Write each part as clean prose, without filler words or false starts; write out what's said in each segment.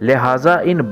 لہٰذا ان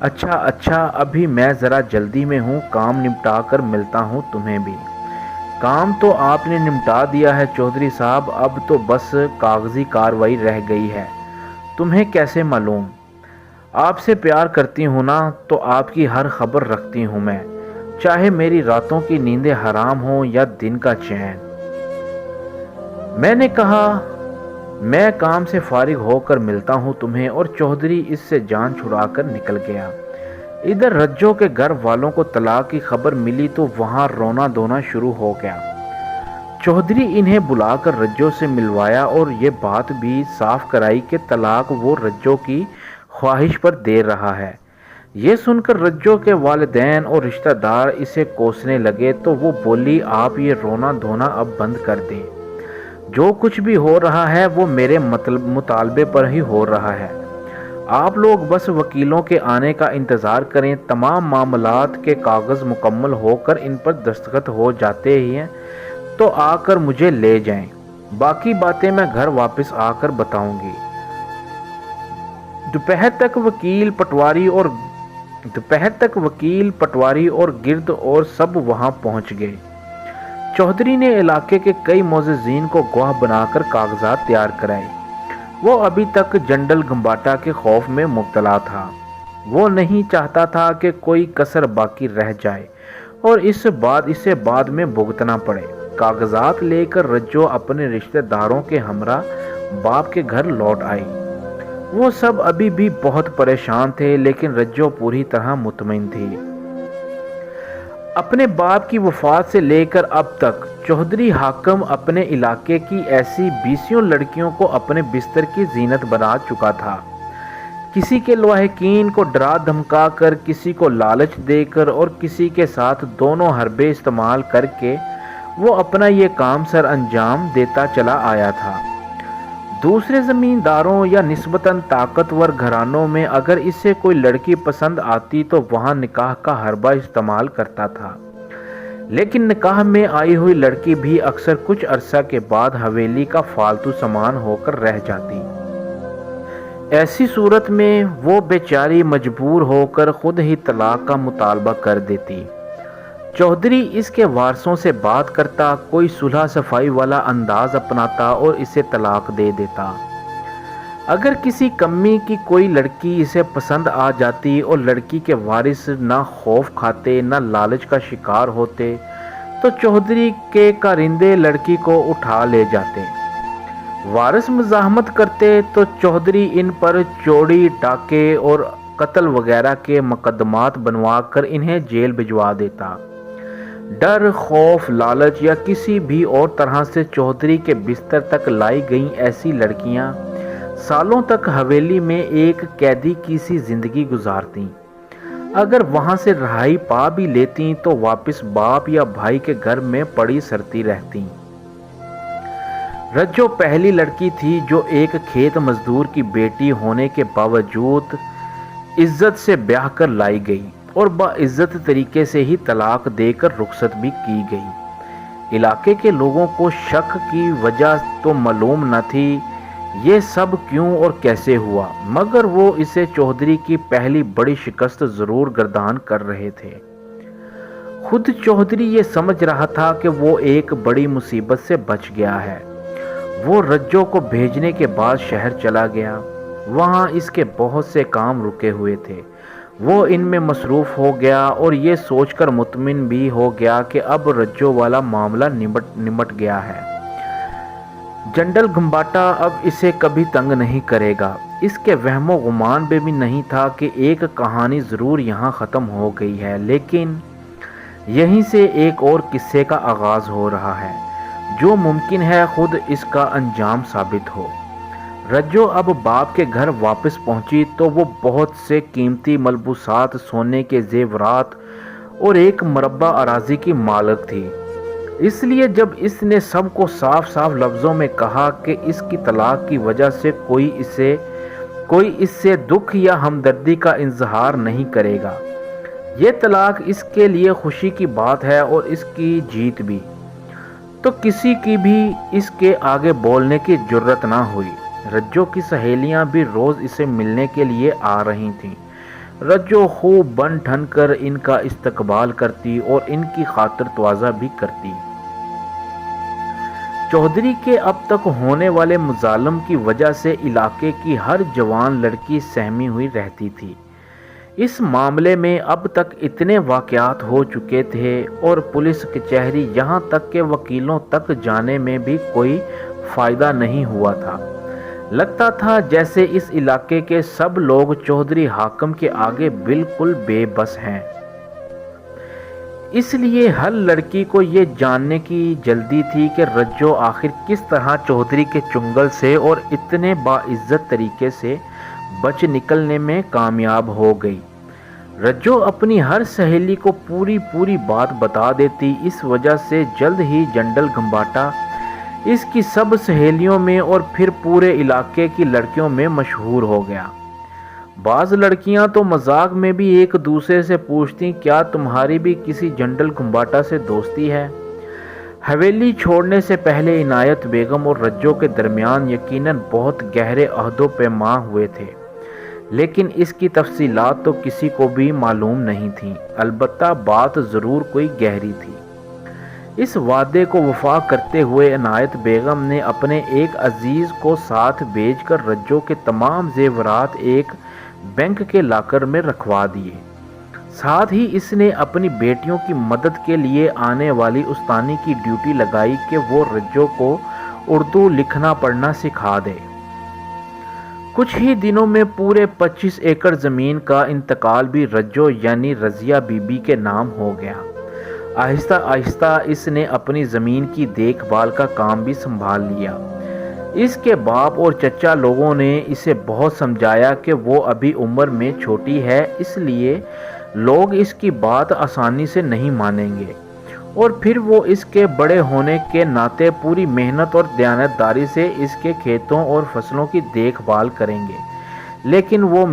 اچھا اچھا، ابھی میں ذرا جلدی میں ہوں، کام نمٹا کر ملتا ہوں تمہیں بھی۔ کام تو آپ نے نمٹا دیا ہے چودھری صاحب، اب تو بس کاغذی کاروائی رہ گئی ہے۔ تمہیں کیسے معلوم؟ آپ سے پیار کرتی ہوں نا، تو آپ کی ہر خبر رکھتی ہوں میں، چاہے میری راتوں کی نیندیں حرام ہوں یا دن کا چین۔ میں نے کہا میں کام سے فارغ ہو کر ملتا ہوں تمہیں، اور چودھری اس سے جان چھڑا کر نکل گیا۔ ادھر رجو کے گھر والوں کو طلاق کی خبر ملی تو وہاں رونا دھونا شروع ہو گیا۔ چودھری انہیں بلا کر رجو سے ملوایا اور یہ بات بھی صاف کرائی کہ طلاق وہ رجو کی خواہش پر دے رہا ہے۔ یہ سن کر رجو کے والدین اور رشتہ دار اسے کوسنے لگے تو وہ بولی، آپ یہ رونا دھونا اب بند کر دیں، جو کچھ بھی ہو رہا ہے وہ میرے مطالبے پر ہی ہو رہا ہے۔ آپ لوگ بس وکیلوں کے آنے کا انتظار کریں، تمام معاملات کے کاغذ مکمل ہو کر ان پر دستخط ہو جاتے ہی ہیں تو آ کر مجھے لے جائیں، باقی باتیں میں گھر واپس آ کر بتاؤں گی۔ دوپہر تک وکیل پٹواری اور گرد اور سب وہاں پہنچ گئے۔ چودھری نے علاقے کے کئی معززین کو گواہ بنا کر کاغذات تیار کرائے۔ وہ ابھی تک جنڈل گھمباٹا کے خوف میں مبتلا تھا۔ وہ نہیں چاہتا تھا کہ کوئی کسر باقی رہ جائے اور اسے بعد میں بھگتنا پڑے۔ کاغذات لے کر رجو اپنے رشتہ داروں کے ہمراہ باپ کے گھر لوٹ آئی۔ وہ سب ابھی بھی بہت پریشان تھے، لیکن رجو پوری طرح مطمئن تھی۔ اپنے باپ کی وفات سے لے کر اب تک چودھری حاکم اپنے علاقے کی ایسی 20 لڑکیوں کو اپنے بستر کی زینت بنا چکا تھا۔ کسی کے لواحقین کو ڈرا دھمکا کر، کسی کو لالچ دے کر اور کسی کے ساتھ دونوں حربے استعمال کر کے وہ اپنا یہ کام سر انجام دیتا چلا آیا تھا۔ دوسرے زمینداروں یا نسبتاً طاقتور گھرانوں میں اگر اسے کوئی لڑکی پسند آتی تو وہاں نکاح کا حربہ استعمال کرتا تھا، لیکن نکاح میں آئی ہوئی لڑکی بھی اکثر کچھ عرصہ کے بعد حویلی کا فالتو سامان ہو کر رہ جاتی۔ ایسی صورت میں وہ بیچاری مجبور ہو کر خود ہی طلاق کا مطالبہ کر دیتی۔ چودھری اس کے وارثوں سے بات کرتا، کوئی صلح صفائی والا انداز اپناتا اور اسے طلاق دے دیتا۔ اگر کسی کمی کی کوئی لڑکی اسے پسند آ جاتی اور لڑکی کے وارث نہ خوف کھاتے نہ لالچ کا شکار ہوتے تو چودھری کے کارندے لڑکی کو اٹھا لے جاتے۔ وارث مزاحمت کرتے تو چودھری ان پر چوری، ڈاکے اور قتل وغیرہ کے مقدمات بنوا کر انہیں جیل بھجوا دیتا۔ ڈر، خوف، لالچ یا کسی بھی اور طرح سے چودھری کے بستر تک لائی گئیں ایسی لڑکیاں سالوں تک حویلی میں ایک قیدی کی سی زندگی گزارتیں۔ اگر وہاں سے رہائی پا بھی لیتیں تو واپس باپ یا بھائی کے گھر میں پڑی سرتی رہتیں۔ رجو پہلی لڑکی تھی جو ایک کھیت مزدور کی بیٹی ہونے کے باوجود عزت سے بیاہ کر لائی گئی اور باعزت طریقے سے ہی طلاق دے کر رخصت بھی کی گئی۔ علاقے کے لوگوں کو شک کی وجہ تو معلوم نہ تھی یہ سب کیوں اور کیسے ہوا، مگر وہ اسے چودھری کی پہلی بڑی شکست ضرور گردان کر رہے تھے۔ خود چودھری یہ سمجھ رہا تھا کہ وہ ایک بڑی مصیبت سے بچ گیا ہے۔ وہ رجو کو بھیجنے کے بعد شہر چلا گیا۔ وہاں اس کے بہت سے کام رکے ہوئے تھے، وہ ان میں مصروف ہو گیا اور یہ سوچ کر مطمئن بھی ہو گیا کہ اب رجو والا معاملہ نمٹ گیا ہے۔ جنڈل گھمباٹا اب اسے کبھی تنگ نہیں کرے گا۔ اس کے وہم و گمان میں بھی نہیں تھا کہ ایک کہانی ضرور یہاں ختم ہو گئی ہے، لیکن یہیں سے ایک اور قصے کا آغاز ہو رہا ہے جو ممکن ہے خود اس کا انجام ثابت ہو۔ رجو اب باپ کے گھر واپس پہنچی تو وہ بہت سے قیمتی ملبوسات، سونے کے زیورات اور ایک مربع اراضی کی مالک تھی۔ اس لیے جب اس نے سب کو صاف صاف لفظوں میں کہا کہ اس کی طلاق کی وجہ سے کوئی اس سے دکھ یا ہمدردی کا اظہار نہیں کرے گا، یہ طلاق اس کے لیے خوشی کی بات ہے اور اس کی جیت بھی، تو کسی کی بھی اس کے آگے بولنے کی جرت نہ ہوئی۔ رجو کی سہیلیاں بھی روز اسے ملنے کے لیے آ رہی تھیں۔ رجو خوب بن ٹھن کر ان کا استقبال کرتی اور ان کی خاطر تواضع بھی کرتی۔ چودھری کے اب تک ہونے والے مظالم کی وجہ سے علاقے کی ہر جوان لڑکی سہمی ہوئی رہتی تھی۔ اس معاملے میں اب تک اتنے واقعات ہو چکے تھے اور پولیس کچہری یہاں تک کہ وکیلوں تک جانے میں بھی کوئی فائدہ نہیں ہوا تھا۔ لگتا تھا جیسے اس علاقے کے سب لوگ چودھری حاکم کے آگے بالکل بے بس ہیں۔ اس لیے ہر لڑکی کو یہ جاننے کی جلدی تھی کہ رجو آخر کس طرح چودھری کے چنگل سے اور اتنے باعزت طریقے سے بچ نکلنے میں کامیاب ہو گئی۔ رجو اپنی ہر سہیلی کو پوری بات بتا دیتی، اس وجہ سے جلد ہی جنڈل گھمباٹا اس کی سب سہیلیوں میں اور پھر پورے علاقے کی لڑکیوں میں مشہور ہو گیا۔ بعض لڑکیاں تو مذاق میں بھی ایک دوسرے سے پوچھتی، کیا تمہاری بھی کسی جنڈل گھمباٹا سے دوستی ہے؟ حویلی چھوڑنے سے پہلے عنایت بیگم اور رجو کے درمیان یقیناً بہت گہرے عہد و پیماں ہوئے تھے، لیکن اس کی تفصیلات تو کسی کو بھی معلوم نہیں تھیں۔ البتہ بات ضرور کوئی گہری تھی۔ اس وعدے کو وفا کرتے ہوئے عنایت بیگم نے اپنے ایک عزیز کو ساتھ بھیج کر رجو کے تمام زیورات ایک بینک کے لاکر میں رکھوا دیے۔ ساتھ ہی اس نے اپنی بیٹیوں کی مدد کے لیے آنے والی استانی کی ڈیوٹی لگائی کہ وہ رجو کو اردو لکھنا پڑھنا سکھا دے۔ کچھ ہی دنوں میں پورے 25 ایکڑ زمین کا انتقال بھی رجو یعنی رضیہ بی بی کے نام ہو گیا۔ آہستہ آہستہ اس نے اپنی زمین کی دیکھ بھال کا کام بھی سنبھال لیا۔ اس کے باپ اور چچا لوگوں نے اسے بہت سمجھایا کہ وہ ابھی عمر میں چھوٹی ہے، اس لیے لوگ اس کی بات آسانی سے نہیں مانیں گے، اور پھر وہ اس کے بڑے ہونے کے ناطے پوری محنت اور دیانتداری سے اس کے کھیتوں اور فصلوں کی دیکھ بھال کریں گے۔ لیکن وہ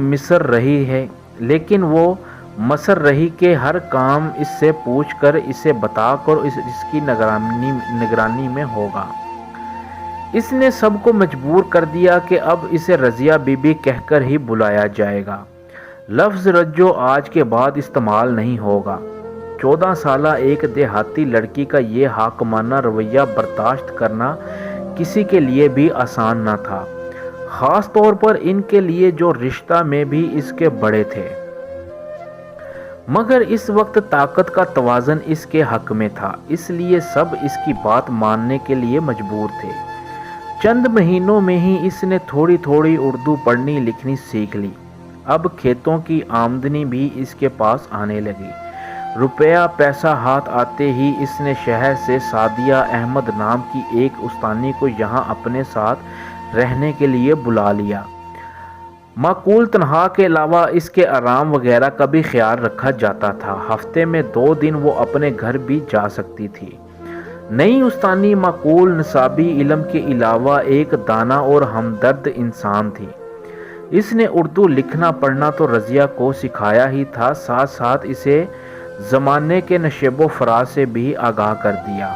مصر رہی کہ ہر کام اس سے پوچھ کر، اسے بتا کر اس کی نگرانی میں ہوگا۔ اس نے سب کو مجبور کر دیا کہ اب اسے رضیہ بی بی کہہ کر ہی بلایا جائے گا۔ لفظ رجو آج کے بعد استعمال نہیں ہوگا۔ 14 سالہ ایک دیہاتی لڑکی کا یہ حاکمانہ رویہ برداشت کرنا کسی کے لیے بھی آسان نہ تھا، خاص طور پر ان کے لیے جو رشتہ میں بھی اس کے بڑے تھے۔ مگر اس وقت طاقت کا توازن اس کے حق میں تھا، اس لیے سب اس کی بات ماننے کے لیے مجبور تھے۔ چند مہینوں میں ہی اس نے تھوڑی اردو پڑھنی لکھنی سیکھ لی۔ اب کھیتوں کی آمدنی بھی اس کے پاس آنے لگی۔ روپیہ پیسہ ہاتھ آتے ہی اس نے شہر سے سعدیہ احمد نام کی ایک استانی کو یہاں اپنے ساتھ رہنے کے لیے بلا لیا۔ معقول تنخواہ کے علاوہ اس کے آرام وغیرہ کا بھی خیال رکھا جاتا تھا۔ ہفتے میں 2 دن وہ اپنے گھر بھی جا سکتی تھی۔ نئی استانی معقول نصابی علم کے علاوہ ایک دانا اور ہمدرد انسان تھی۔ اس نے اردو لکھنا پڑھنا تو رضیہ کو سکھایا ہی تھا، ساتھ ساتھ اسے زمانے کے نشیب و فراز سے بھی آگاہ کر دیا۔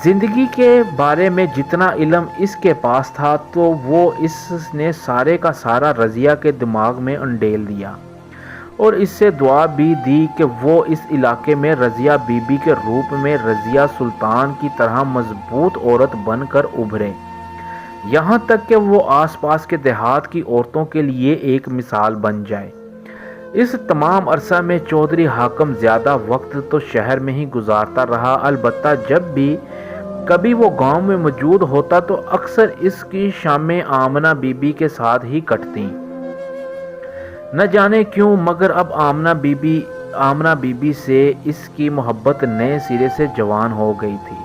زندگی کے بارے میں جتنا علم اس کے پاس تھا تو وہ اس نے سارے کا سارا رضیہ کے دماغ میں انڈیل دیا، اور اس سے دعا بھی دی کہ وہ اس علاقے میں رضیہ بی بی کے روپ میں رضیہ سلطان کی طرح مضبوط عورت بن کر ابھرے، یہاں تک کہ وہ آس پاس کے دیہات کی عورتوں کے لیے ایک مثال بن جائے۔ اس تمام عرصہ میں چودھری حاکم زیادہ وقت تو شہر میں ہی گزارتا رہا، البتہ جب بھی کبھی وہ گاؤں میں موجود ہوتا تو اکثر اس کی شامیں آمنہ بی بی کے ساتھ ہی کٹتیں۔ نہ جانے کیوں مگر اب آمنہ بی بی سے اس کی محبت نئے سرے سے جوان ہو گئی تھی۔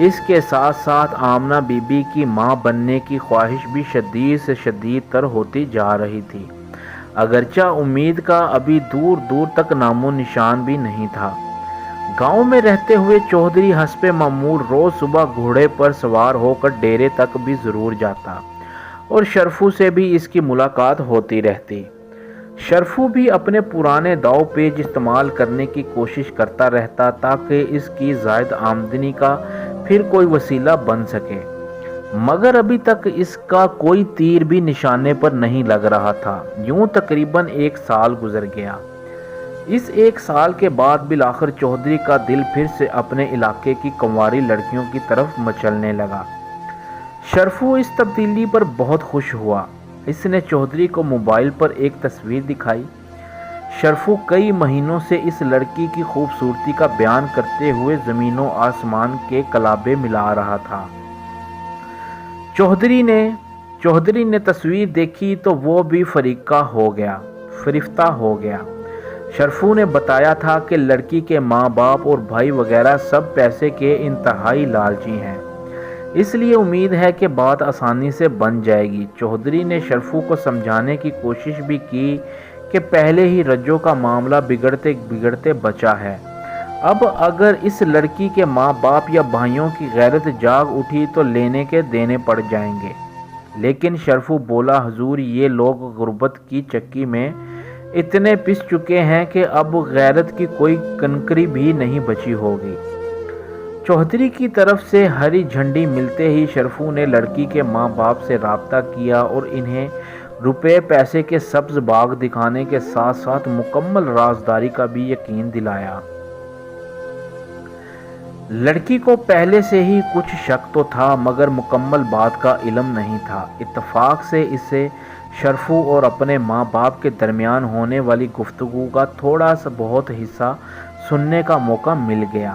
اس کے ساتھ ساتھ آمنہ بی بی کی ماں بننے کی خواہش بھی شدید سے شدید تر ہوتی جا رہی تھی، اگرچہ امید کا ابھی دور دور تک نام و نشان بھی نہیں تھا۔ گاؤں میں رہتے ہوئے چودھری حسب معمول روز صبح گھوڑے پر سوار ہو کر ڈیرے تک بھی ضرور جاتا، اور شرفو سے بھی اس کی ملاقات ہوتی رہتی۔ شرفو بھی اپنے پرانے داؤ پیچ استعمال کرنے کی کوشش کرتا رہتا تاکہ اس کی زائد آمدنی کا پھر کوئی وسیلہ بن سکے۔ مگر ابھی تک اس کا کوئی تیر بھی نشانے پر نہیں لگ رہا تھا۔ یوں تقریباً 1 سال گزر گیا۔ اس 1 سال کے بعد بالآخر چودھری کا دل پھر سے اپنے علاقے کی کنواری لڑکیوں کی طرف مچلنے لگا۔ شرفو اس تبدیلی پر بہت خوش ہوا۔ اس نے چودھری کو موبائل پر ایک تصویر دکھائی۔ شرفو کئی مہینوں سے اس لڑکی کی خوبصورتی کا بیان کرتے ہوئے زمین و آسمان کے کلابے ملا رہا تھا۔ چودھری نے تصویر دیکھی تو وہ بھی فرفتہ ہو گیا۔ شرفو نے بتایا تھا کہ لڑکی کے ماں باپ اور بھائی وغیرہ سب پیسے کے انتہائی لالچی ہیں، اس لیے امید ہے کہ بات آسانی سے بن جائے گی۔ چودھری نے شرفو کو سمجھانے کی کوشش بھی کی کہ پہلے ہی رجو کا معاملہ بگڑتے بچا ہے، اب اگر اس لڑکی کے ماں باپ یا بھائیوں کی غیرت جاگ اٹھی تو لینے کے دینے پڑ جائیں گے۔ لیکن شرفو بولا، حضور یہ لوگ غربت کی چکی میں اتنے پس چکے ہیں کہ اب غیرت کی کوئی کنکری بھی نہیں بچی ہوگی۔ چودھری کی طرف سے ہری جھنڈی ملتے ہی شرفو نے لڑکی کے ماں باپ سے رابطہ کیا اور انہیں روپے پیسے کے سبز باغ دکھانے کے ساتھ ساتھ مکمل رازداری کا بھی یقین دلایا۔ لڑکی کو پہلے سے ہی کچھ شک تو تھا مگر مکمل بات کا علم نہیں تھا۔ اتفاق سے اسے شرفو اور اپنے ماں باپ کے درمیان ہونے والی گفتگو کا تھوڑا سا بہت حصہ سننے کا موقع مل گیا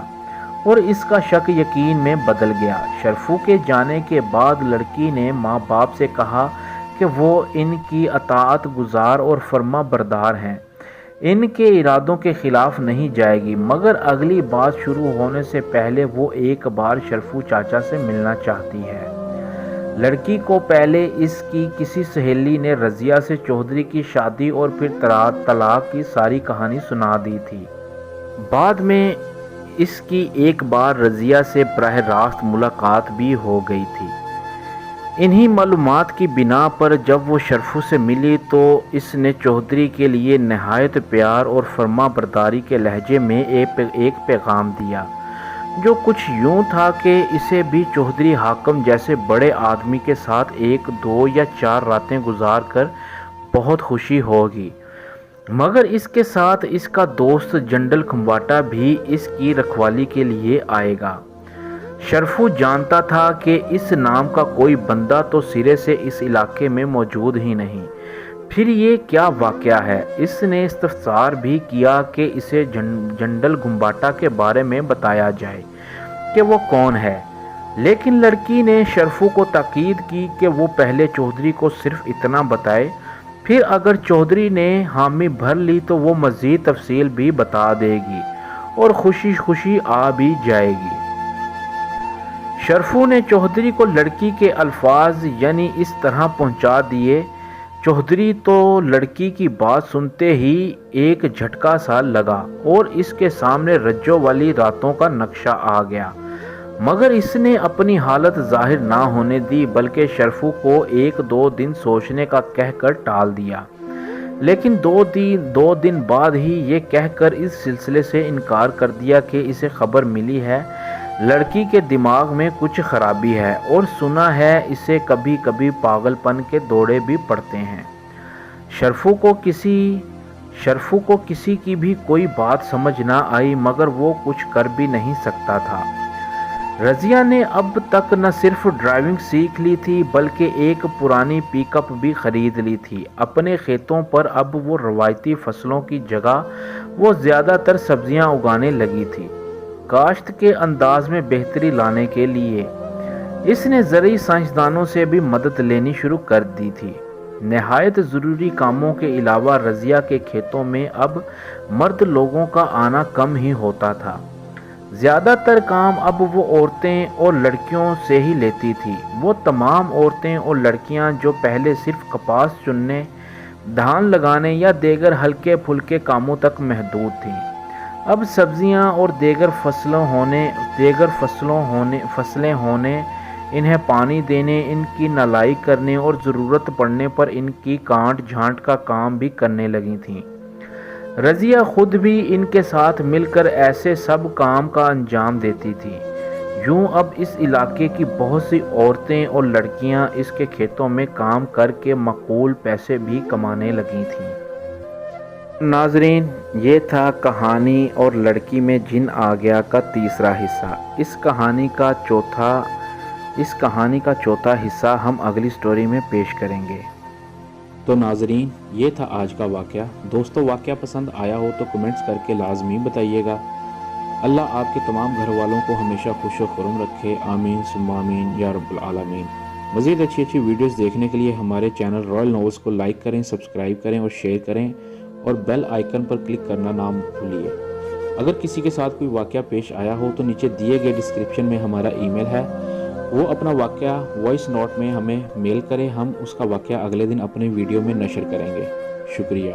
اور اس کا شک یقین میں بدل گیا۔ شرفو کے جانے کے بعد لڑکی نے ماں باپ سے کہا کہ وہ ان کی اطاعت گزار اور فرما بردار ہیں، ان کے ارادوں کے خلاف نہیں جائے گی، مگر اگلی بات شروع ہونے سے پہلے وہ ایک بار شرفو چاچا سے ملنا چاہتی ہے۔ لڑکی کو پہلے اس کی کسی سہیلی نے رضیہ سے چودھری کی شادی اور پھر طلاق کی ساری کہانی سنا دی تھی۔ بعد میں اس کی ایک بار رضیہ سے براہ راست ملاقات بھی ہو گئی تھی۔ انہی معلومات کی بنا پر جب وہ شرفو سے ملی تو اس نے چودھری کے لیے نہایت پیار اور فرما برداری کے لہجے میں ایک پیغام دیا جو کچھ یوں تھا کہ اسے بھی چودھری حاکم جیسے بڑے آدمی کے ساتھ 1 2 یا 4 راتیں گزار کر بہت خوشی ہوگی، مگر اس کے ساتھ اس کا دوست جنڈل کھمباٹا بھی اس کی رکھوالی کے لیے آئے گا۔ شرفو جانتا تھا کہ اس نام کا کوئی بندہ تو سرے سے اس علاقے میں موجود ہی نہیں، پھر یہ کیا واقعہ ہے؟ اس نے استفسار بھی کیا کہ اسے جنڈل کھمباٹا کے بارے میں بتایا جائے کہ وہ کون ہے، لیکن لڑکی نے شرفو کو تاکید کی کہ وہ پہلے چودھری کو صرف اتنا بتائے، پھر اگر چودھری نے حامی بھر لی تو وہ مزید تفصیل بھی بتا دے گی اور خوشی خوشی آ بھی جائے گی۔ شرفو نے چودھری کو لڑکی کے الفاظ یعنی اس طرح پہنچا دیے۔ چودھری تو لڑکی کی بات سنتے ہی ایک جھٹکا سا لگا اور اس کے سامنے رجو والی راتوں کا نقشہ آ گیا، مگر اس نے اپنی حالت ظاہر نہ ہونے دی بلکہ شرفو کو 1 2 دن سوچنے کا کہہ کر ٹال دیا، لیکن 2 دن بعد ہی یہ کہہ کر اس سلسلے سے انکار کر دیا کہ اسے خبر ملی ہے لڑکی کے دماغ میں کچھ خرابی ہے اور سنا ہے اسے کبھی کبھی پاگل پن کے دوڑے بھی پڑتے ہیں۔ شرفو کو کسی کی بھی کوئی بات سمجھ نہ آئی مگر وہ کچھ کر بھی نہیں سکتا تھا۔ رضیہ نے اب تک نہ صرف ڈرائیونگ سیکھ لی تھی بلکہ ایک پرانی پک اپ بھی خرید لی تھی۔ اپنے کھیتوں پر اب وہ روایتی فصلوں کی جگہ وہ زیادہ تر سبزیاں اگانے لگی تھی۔ کاشت کے انداز میں بہتری لانے کے لیے اس نے زرعی سائنسدانوں سے بھی مدد لینی شروع کر دی تھی۔ نہایت ضروری کاموں کے علاوہ رضیہ کے کھیتوں میں اب مرد لوگوں کا آنا کم ہی ہوتا تھا۔ زیادہ تر کام اب وہ عورتیں اور لڑکیوں سے ہی لیتی تھی۔ وہ تمام عورتیں اور لڑکیاں جو پہلے صرف کپاس چننے، دھان لگانے یا دیگر ہلکے پھلکے کاموں تک محدود تھیں، اب سبزیاں اور دیگر فصلیں ہونے، انہیں پانی دینے، ان کی نلائی کرنے اور ضرورت پڑنے پر ان کی کاٹ جھانٹ کا کام بھی کرنے لگی تھیں۔ رضیہ خود بھی ان کے ساتھ مل کر ایسے سب کام کا انجام دیتی تھی۔ یوں اب اس علاقے کی بہت سی عورتیں اور لڑکیاں اس کے کھیتوں میں کام کر کے معقول پیسے بھی کمانے لگی تھیں۔ ناظرین، یہ تھا کہانی اور لڑکی میں جن آ گیا کا تیسرا حصہ۔ اس کہانی کا چوتھا حصہ ہم اگلی سٹوری میں پیش کریں گے۔ تو ناظرین، یہ تھا آج کا واقعہ۔ دوستو، واقعہ پسند آیا ہو تو کمنٹس کر کے لازمی بتائیے گا۔ اللہ آپ کے تمام گھر والوں کو ہمیشہ خوش و خرم رکھے، آمین ثم آمین یا رب العالمین۔ مزید اچھی ویڈیوز دیکھنے کے لیے ہمارے چینل رائل ناولز کو لائک کریں، سبسکرائب کریں اور شیئر کریں، اور بیل آئیکن پر کلک کرنا نہ بھولیے۔ اگر کسی کے ساتھ کوئی واقعہ پیش آیا ہو تو نیچے دیے گئے ڈسکرپشن میں ہمارا ای میل ہے، وہ اپنا واقعہ وائس نوٹ میں ہمیں میل کرے، ہم اس کا واقعہ اگلے دن اپنے ویڈیو میں نشر کریں گے۔ شکریہ۔